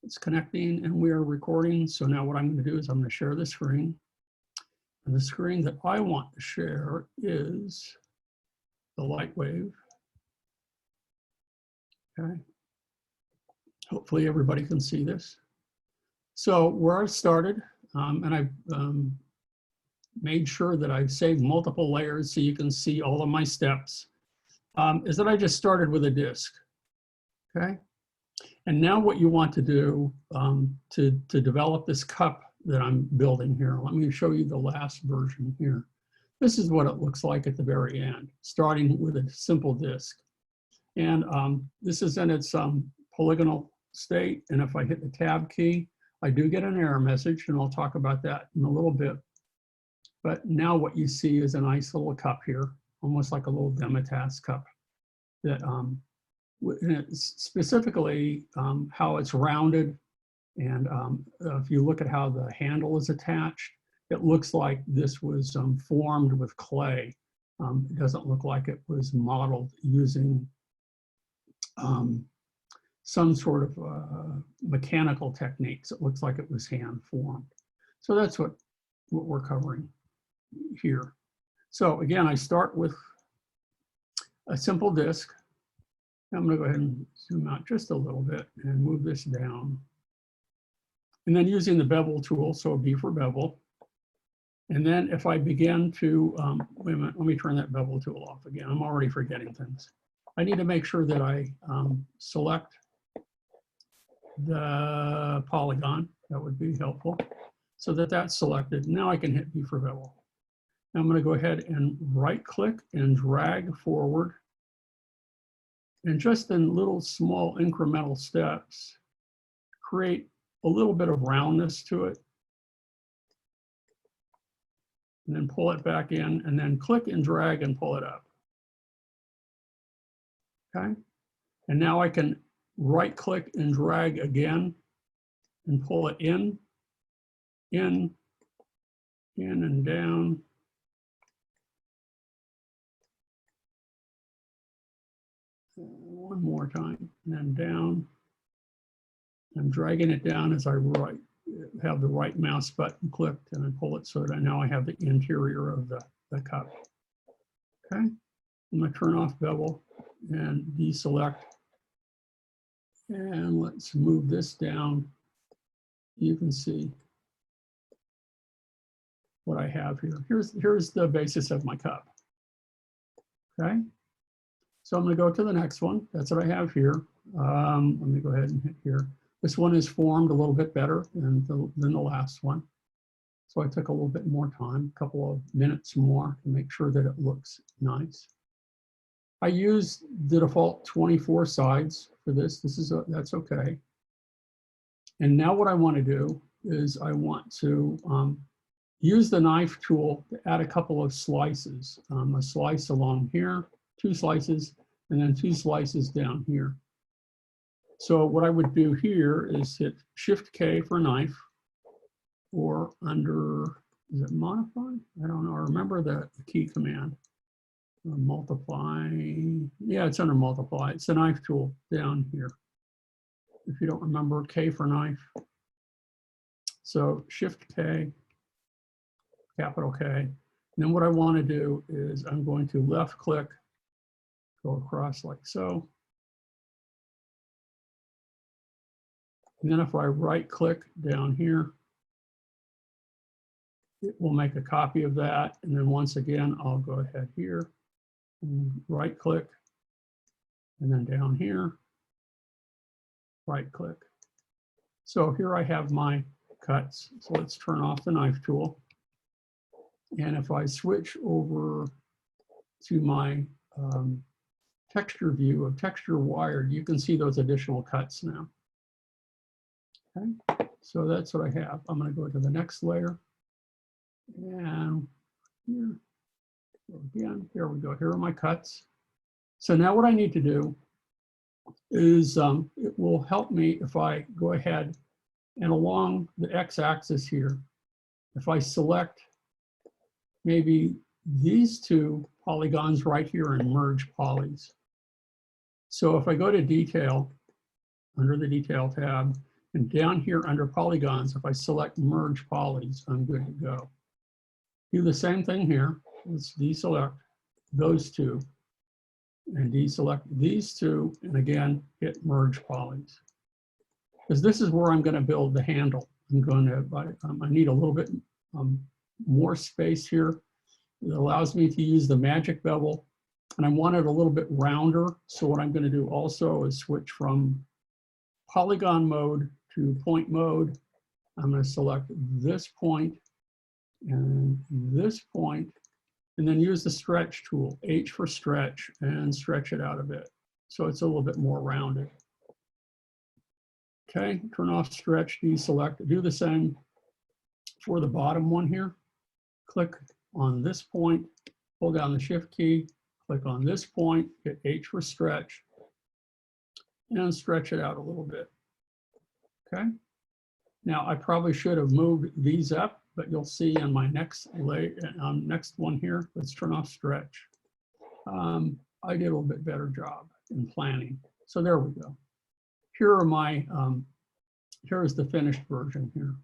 It's connecting and we are recording. So now what I'm going to do is I'm going to share the screen. And the screen that I want to share is the light wave. Okay. Hopefully everybody can see this. So where I started, and I've made sure that I've saved multiple layers so you can see all of my steps, is that I just started with a disk. Okay. And now what you want to do to develop this cup that I'm building here, let me show you the last version here. This is what it looks like at the very end, starting with a simple disk. And this is in its polygonal state. And if I hit the tab key, I do get an error message, and I'll talk about that in a little bit. But now what you see is a nice little cup here, almost like a little Demetas cup that specifically how it's rounded. And if you look at how the handle is attached, it looks like this was formed with clay. It doesn't look like it was modeled using some sort of mechanical techniques. It looks like it was hand formed. So that's what we're covering here. So again, I start with a simple disk. I'm going to go ahead and zoom out just a little bit and move this down. And then using the bevel tool, so B for bevel. And then if I begin to, wait a minute, let me turn that bevel tool off again. I'm already forgetting things. I need to make sure that I select the polygon. That would be helpful. So that that's selected. Now I can hit B for bevel. Now I'm going to go ahead and right click and drag forward. And just in little small incremental steps, create a little bit of roundness to it. And then pull it back in, and then click and drag and pull it up. Okay. And now I can right click and drag again and pull it in and down. One more time, and then down. I'm dragging it down as I have the right mouse button clicked, and I pull it so that now I have the interior of the cup. Okay, I'm going to turn off bevel and deselect. And let's move this down. You can see what I have here. Here's the basis of my cup. Okay. So I'm going to go to the next one. That's what I have here. Let me go ahead and hit here. This one is formed a little bit better than the last one. So I took a little bit more time, a couple of minutes more to make sure that it looks nice. I used the default 24 sides for this. That's okay. And now what I want to do is I want to use the knife tool to add a couple of slices. A slice along here, 2 slices, and then 2 slices down here. So what I would do here is hit Shift K for knife, or under, is it modify? I don't know, remember the key command. Multiply, yeah, it's under multiply. It's the knife tool down here. If you don't remember, K for knife. So Shift K, capital K. And then what I want to do is I'm going to left click, go across like so. And then if I right click down here, it will make a copy of that. And then once again, I'll go ahead here and right click. And then down here, right click. So here I have my cuts. So let's turn off the knife tool. And if I switch over to my texture view of texture wired, you can see those additional cuts now. Okay, so that's what I have. I'm going to go to the next layer. And here, again, here we go. Here are my cuts. So now what I need to do is it will help me if I go ahead and along the x-axis here, if I select maybe these 2 polygons right here and merge polys. So if I go to detail, under the detail tab, And down here under polygons, if I select merge polys, I'm good to go. Do the same thing here. Let's deselect those two and deselect these two, and again, hit merge polys. Because this is where I'm going to build the handle. I'm going to, I need a little bit more space here. It allows me to use the magic bevel, and I want it a little bit rounder. So what I'm going to do also is switch from polygon mode to point mode. I'm going to select this point and this point, and then use the stretch tool, H for stretch, and stretch it out a bit. So it's a little bit more rounded. Okay, turn off stretch, deselect, do the same for the bottom one here. Click on this point, hold down the shift key, click on this point, hit H for stretch, and stretch it out a little bit. Okay, now I probably should have moved these up, but you'll see in my next next one here, let's turn off stretch. I did a little bit better job in planning. So there we go. Here are my, here's the finished version here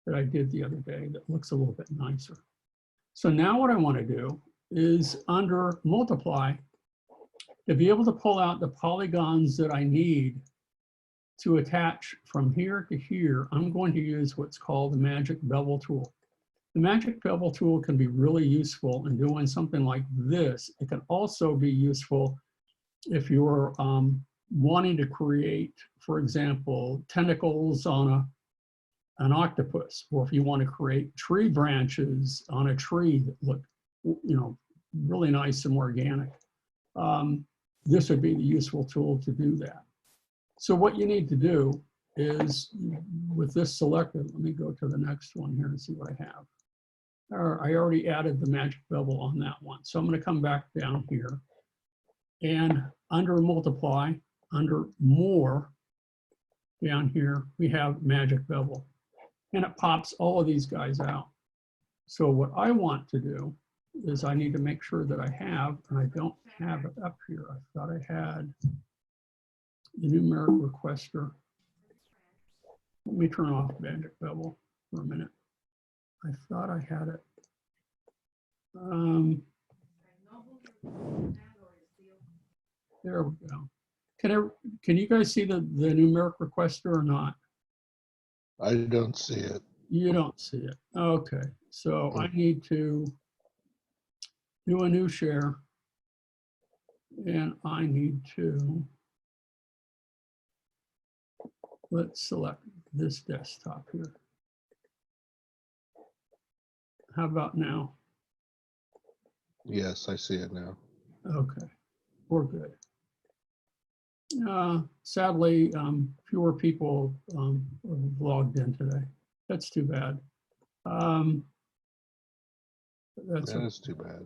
that I did the other day that looks a little bit nicer. So now what I want to do is under multiply, to be able to pull out the polygons that I need to attach from here to here, I'm going to use what's called the magic bevel tool. The magic bevel tool can be really useful in doing something like this. It can also be useful if you're wanting to create, for example, tentacles on an octopus, or if you want to create tree branches on a tree that look, you know, really nice and organic. This would be the useful tool to do that. So what you need to do is, with this selected, let me go to the next one here and see what I have. I already added the magic bevel on that one. So I'm going to come back down here, and under multiply, under more, down here, we have magic bevel, and it pops all of these guys out. So what I want to do is I need to make sure that I have, and I don't have it up here. I thought I had the numeric requester. Let me turn off magic bevel for a minute. I thought I had it. There we go. Can you guys see the numeric requester or not? I don't see it. You don't see it. Okay. So I need to do a new share, and I need to, let's select this desktop here. How about now? Yes, I see it now. Okay, we're good. Sadly, fewer people logged in today. That's too bad. That is too bad.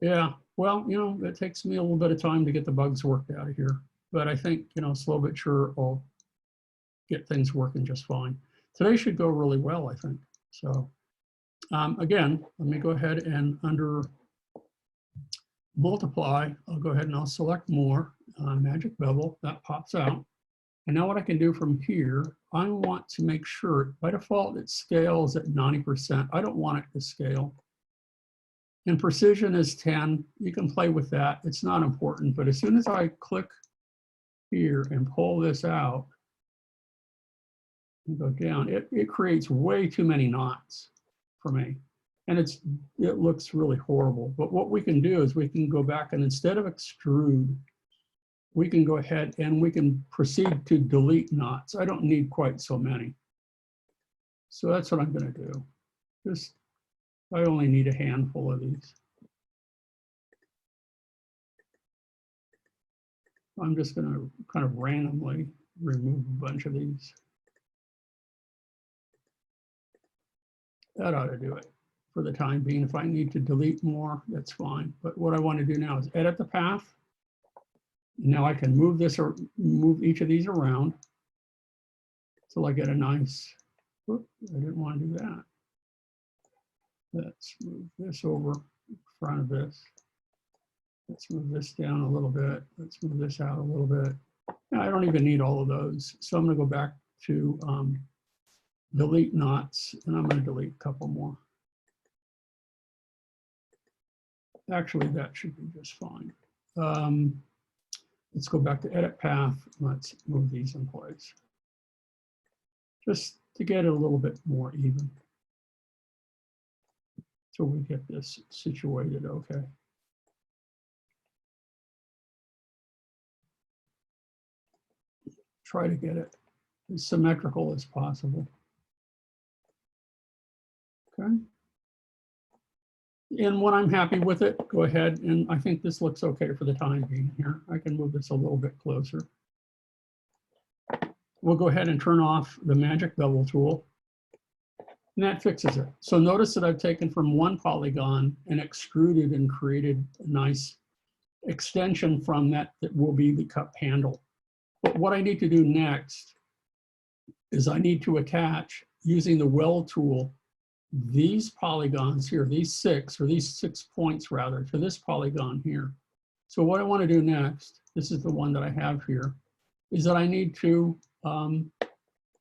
Yeah, well, you know, it takes me a little bit of time to get the bugs worked out of here. But I think, you know, slow but sure, I'll get things working just fine. Today should go really well, I think. So again, let me go ahead and under multiply, I'll go ahead and I'll select more, magic bevel, that pops out. And now what I can do from here, I want to make sure, by default, it scales at 90%. I don't want it to scale. And precision is 10. You can play with that. It's not important. But as soon as I click here and pull this out and go down, it creates way too many knots for me. And it looks really horrible. But what we can do is we can go back, and instead of extrude, we can go ahead and we can proceed to delete knots. I don't need quite so many. So that's what I'm going to do. I only need a handful of these. I'm just going to kind of randomly remove a bunch of these. That ought to do it for the time being. If I need to delete more, that's fine. But what I want to do now is edit the path. Now I can move this or move each of these around till I get a nice, whoop, I didn't want to do that. Let's move this over in front of this. Let's move this down a little bit. Let's move this out a little bit. Now, I don't even need all of those. So I'm going to go back to delete knots, and I'm going to delete a couple more. Actually, that should be just fine. Let's go back to edit path. Let's move these in place, just to get it a little bit more even. So we get this situated okay. Try to get it as symmetrical as possible. Okay. And when I'm happy with it, go ahead, and I think this looks okay for the time being here. I can move this a little bit closer. We'll go ahead and turn off the magic bevel tool, and that fixes it. So notice that I've taken from one polygon and extruded and created a nice extension from that that will be the cup handle. But what I need to do next is I need to attach, using the weld tool, these polygons here, these six points rather, to this polygon here. So what I want to do next, this is the one that I have here, is that I need to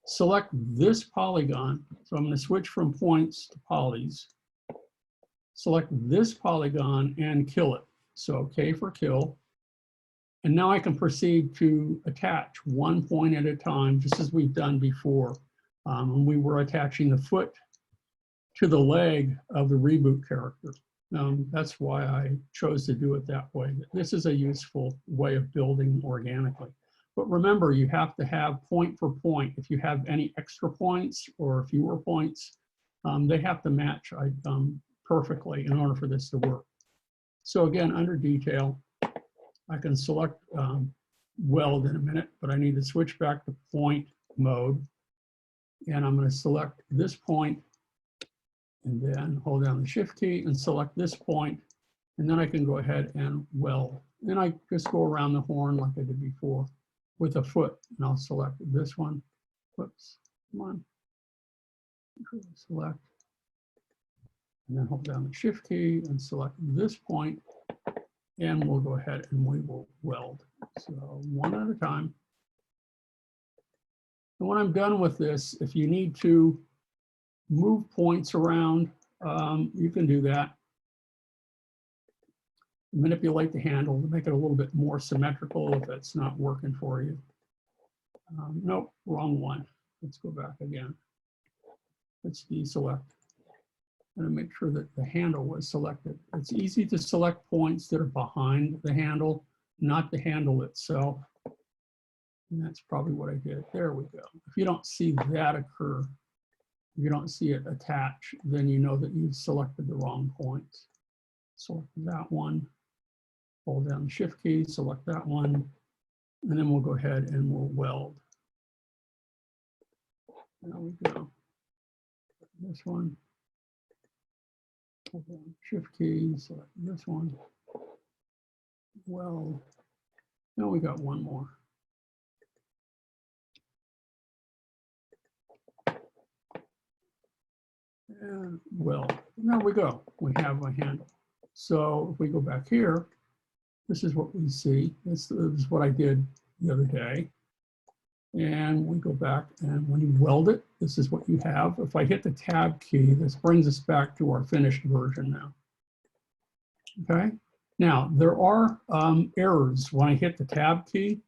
select this polygon. So I'm going to switch from points to polys, select this polygon and kill it. So K for kill. And now I can proceed to attach one point at a time, just as we've done before when we were attaching the foot to the leg of the reboot character. That's why I chose to do it that way. This is a useful way of building organically. But remember, you have to have point for point. If you have any extra points or fewer points, they have to match perfectly in order for this to work. So again, under detail, I can select weld in a minute, but I need to switch back to point mode. And I'm going to select this point and then hold down the shift key and select this point. And then I can go ahead and weld. And I just go around the horn like I did before with a foot. And I'll select this one. Whoops, come on. Select. And then hold down the shift key and select this point. And we'll go ahead and we will weld. So one at a time. And when I'm done with this, if you need to move points around, you can do that. Manipulate the handle to make it a little bit more symmetrical if it's not working for you. Nope, wrong one. Let's go back again. Let's deselect. And make sure that the handle was selected. It's easy to select points that are behind the handle, not the handle itself. And that's probably what I did. There we go. If you don't see that occur, if you don't see it attach, then you know that you've selected the wrong points. Select that one, hold down the shift key, select that one, and then we'll go ahead and we'll weld. There we go. This one. Hold down shift key, select this one. Weld. Now we got one more. And weld. There we go. We have a handle. So if we go back here, this is what we see. This is what I did the other day. And we go back, and when you weld it, this is what you have. If I hit the tab key, this brings us back to our finished version now. Okay. Now, there are errors when I hit the tab key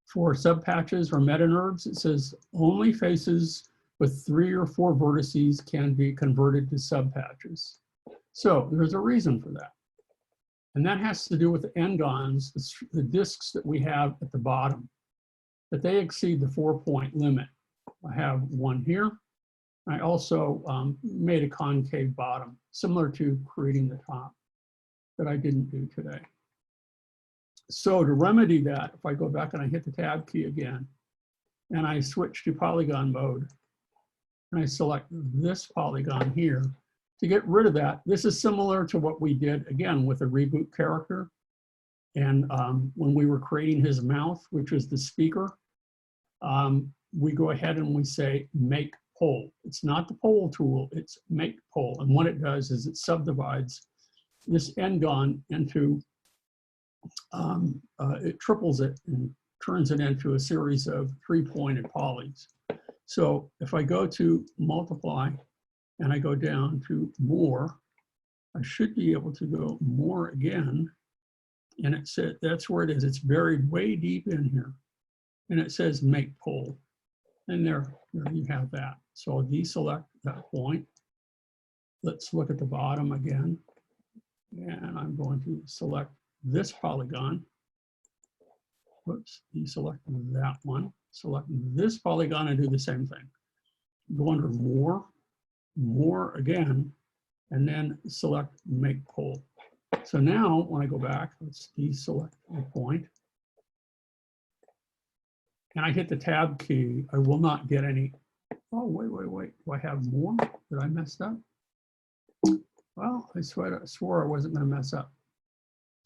for subpatches or meta NURBS. It says only faces with 3 or 4 vertices can be converted to subpatches. So there's a reason for that. And that has to do with the n-gons, the discs that we have at the bottom, that they exceed the 4-point limit. I have one here. I also made a concave bottom, similar to creating the top, that I didn't do today. So to remedy that, if I go back and I hit the tab key again, and I switch to polygon mode, and I select this polygon here, to get rid of that, this is similar to what we did, again, with a reboot character. And when we were creating his mouth, which was the speaker, we go ahead and we say make pole. It's not the pole tool, it's make pole. And what it does is it subdivides this n-gon into, it triples it and turns it into a series of 3-pointed polys. So if I go to multiply and I go down to more, I should be able to go more again. And it said, that's where it is. It's buried way deep in here. And it says make pole. And there you have that. So I'll deselect that point. Let's look at the bottom again. And I'm going to select this polygon. Whoops, deselect that one. Select this polygon and do the same thing. Go under more again, and then select make pole. So now when I go back, let's deselect the point. And I hit the tab key, I will not get any. Oh, wait. Do I have more? Did I mess up? Well, I swore I wasn't going to mess up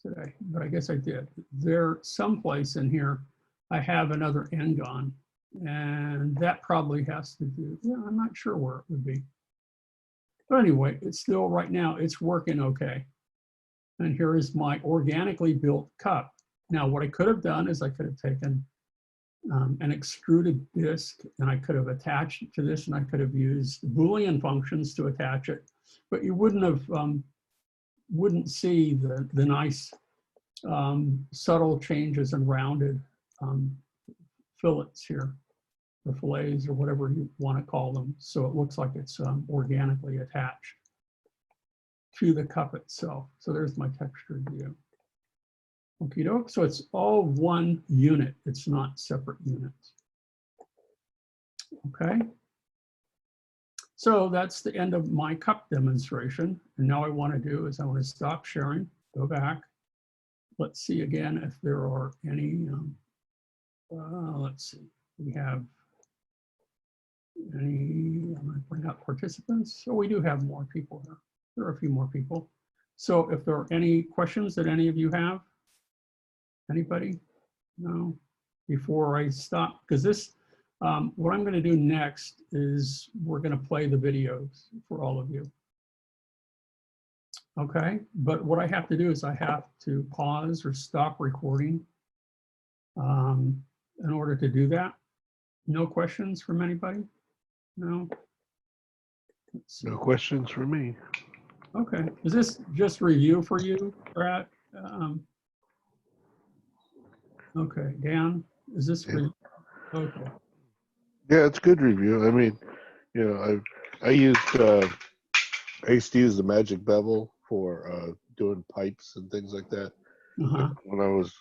today, but I guess I did. There, someplace in here, I have another n-gon, and that probably has to do, yeah, I'm not sure where it would be. But anyway, it's still, right now, it's working okay. And here is my organically built cup. Now, what I could have done is I could have taken an extruded disc, and I could have attached it to this, and I could have used Boolean functions to attach it, but you wouldn't see the nice subtle changes and rounded fillets here, or fillets, or whatever you want to call them. So it looks like it's organically attached to the cup itself. So there's my textured view. Okie doke. So it's all one unit. It's not separate units. Okay. So that's the end of my cup demonstration. And now I want to do is I want to stop sharing, go back. Let's see again if there are any, let's see, we have any, I'm going to bring up participants. So we do have more people here. There are a few more people. So if there are any questions that any of you have, anybody? No? Before I stop, because this, what I'm going to do next is we're going to play the videos for all of you. Okay, but what I have to do is I have to pause or stop recording in order to do that. No questions from anybody? No? No questions for me. Okay, is this just review for you, Brad? Okay, Dan, is this for you? Okay. Yeah, it's good review. I mean, you know, I used I used to use the magic bevel for doing pipes and things like that. Uh-huh. When I was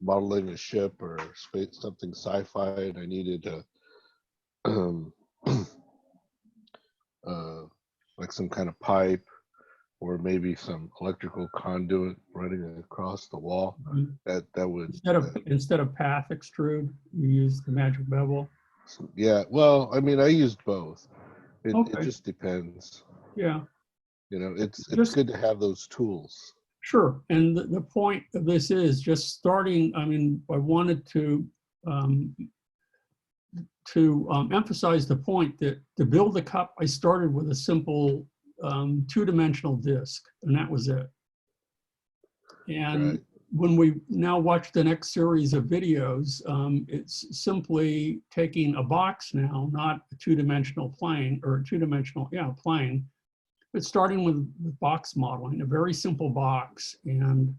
modeling a ship or something sci-fi, and I needed like some kind of pipe or maybe some electrical conduit running across the wall. That would instead of path extrude, you use the magic bevel. Yeah, well, I mean, I used both. It just depends. Yeah. You know, it's good to have those tools. Sure. And the point of this is just starting. I mean, I wanted to emphasize the point that to build the cup, I started with a simple two-dimensional disc, and that was it. And Right. when we now watch the next series of videos, it's simply taking a box now, not a two-dimensional plane, or a two-dimensional, plane, but starting with box modeling, a very simple box, and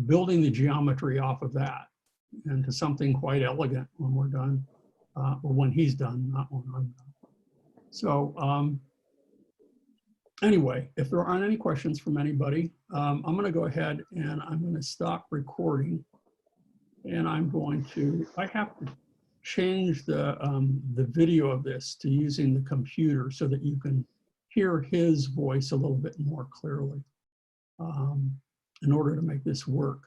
building the geometry off of that into something quite elegant when we're done, or when he's done, not when I'm done. So anyway, if there aren't any questions from anybody, I'm going to go ahead and I'm going to stop recording, and I'm going to, I have to change the video of this to using the computer so that you can hear his voice a little bit more clearly in order to make this work.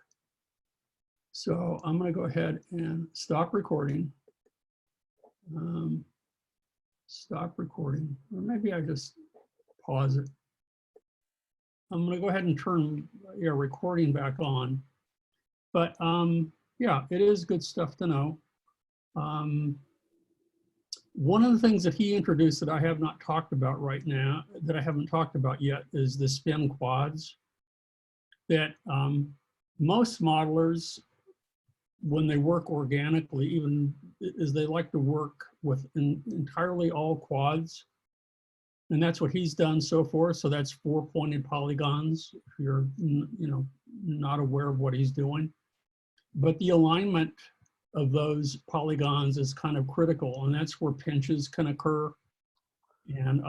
So I'm going to go ahead and stop recording. Stop recording, or maybe I just pause it. I'm going to go ahead and turn recording back on. But yeah, it is good stuff to know. One of the things that he introduced that I have not talked about right now, that I haven't talked about yet, is the spin quads that most modelers when they work organically, even is they like to work with entirely all quads. And that's what he's done so far. So that's 4 pointed polygons, if you're not aware of what he's doing. But the alignment of those polygons is kind of critical, and that's where pinches can occur and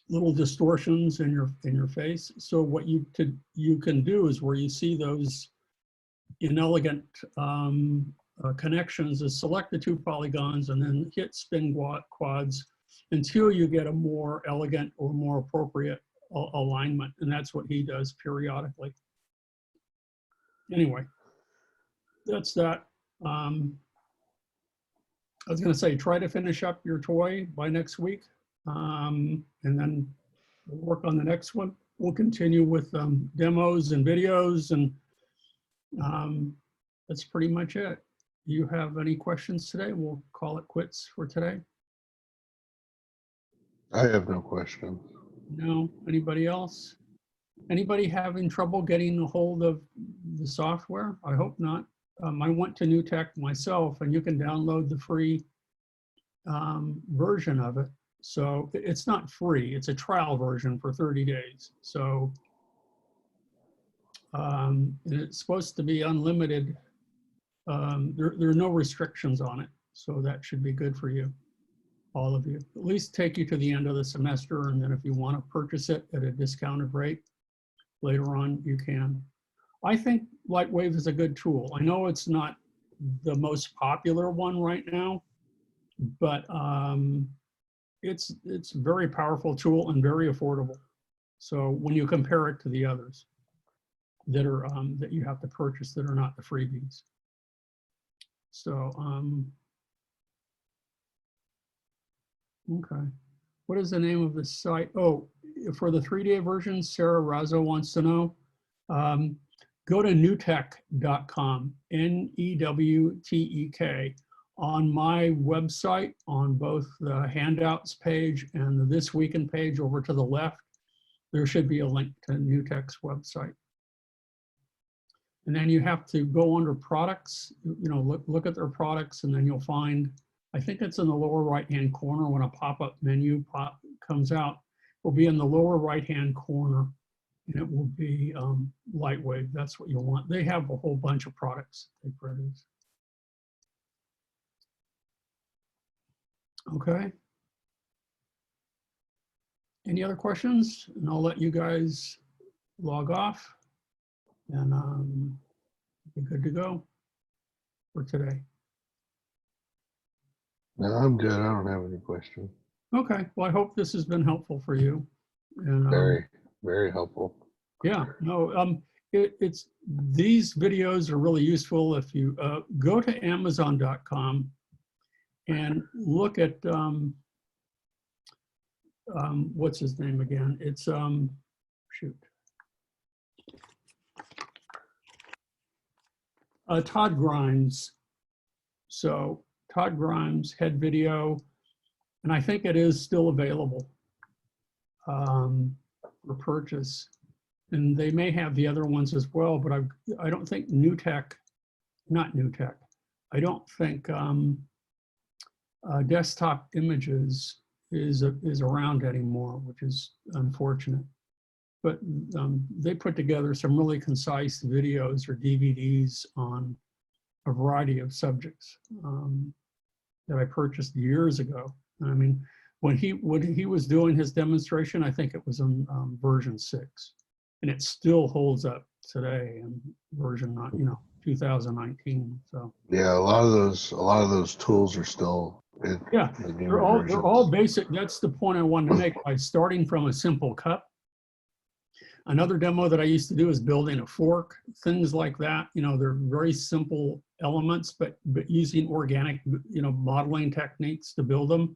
little distortions in your face. So what you can do is where you see those inelegant connections is select the 2 polygons and then hit spin quads until you get a more elegant or more appropriate alignment. And that's what he does periodically. Anyway, that's that. I was going to say, try to finish up your toy by next week. And then we'll work on the next one. We'll continue with demos and videos, and that's pretty much it. Do you have any questions today? We'll call it quits for today. I have no questions. No? Anybody else? Anybody having trouble getting a hold of the software? I hope not. I went to New Tech myself, and you can download the free version of it. So it's not free, it's a trial version for 30 days. So and it's supposed to be unlimited. There are no restrictions on it. So that should be good for you, all of you. At least take you to the end of the semester. And then if you want to purchase it at a discounted rate later on, you can. I think Lightwave is a good tool. I know it's not the most popular one right now, but it's a very powerful tool and very affordable. So when you compare it to the others that are that you have to purchase that are not the freebies. So okay, what is the name of the site? Oh, for the 3-day version, Sarah Razzo wants to know. Go to newtek.com, Newtek. On my website, on both the handouts page and the This Week in page over to the left, there should be a link to Newtek's website. And then you have to go under products, look at their products, and then you'll find, I think it's in the lower right-hand corner when a pop-up menu comes out, it will be in the lower right-hand corner, and it will be Lightwave. That's what you'll want. They have a whole bunch of products they produce. Okay. Any other questions? And I'll let you guys log off, and be good to go for today. No, I'm good. I don't have any questions. Okay. Well, I hope this has been helpful for you. And Very, very helpful. yeah. No. It's these videos are really useful if you go to Amazon.com and look at what's his name again? It's shoot. Todd Grimes. So Todd Grimes head video, and I think it is still available for purchase. And they may have the other ones as well, but I don't think Newtek, not Newtek. I don't think desktop images is around anymore, which is unfortunate. But they put together some really concise videos or DVDs on a variety of subjects that I purchased years ago. I mean, when he was doing his demonstration, I think it was on version 6, and it still holds up today in version 2019. So yeah, a lot of those tools are still in the newer versions. They're all basic. That's the point I wanted to make by starting from a simple cup. Another demo that I used to do is building a fork, things like that. They're very simple elements, but using organic, modeling techniques to build them.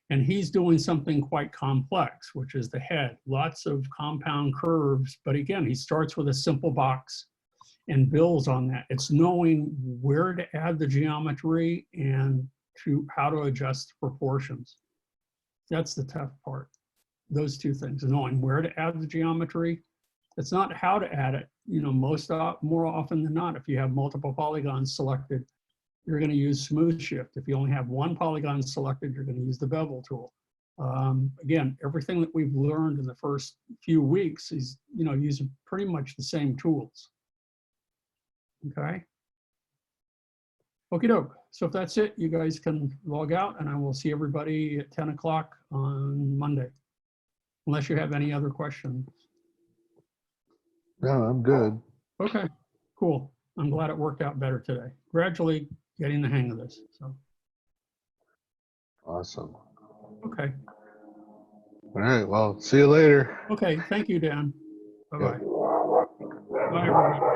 And he's doing something quite complex, which is the head. Lots of compound curves, but again, he starts with a simple box and builds on that. It's knowing where to add the geometry and how to adjust proportions. That's the tough part. Those two things, knowing where to add the geometry It's not how to add it. You know, more often than not, if you have multiple polygons selected, you're going to use smooth shift. If you only have one polygon selected, you're going to use the bevel tool. Again, everything that we've learned in the first few weeks is, you know, using pretty much the same tools. Okay. Okie doke. So if that's it, you guys can log out, and I will see everybody at 10 o'clock on Monday, unless you have any other questions. No, I'm good. Okay, cool. I'm glad it worked out better today. Gradually getting the hang of this. So, Awesome. okay. All right. Well, see you later. Okay. Thank you, Dan. Bye-bye. Yep. Bye, everybody.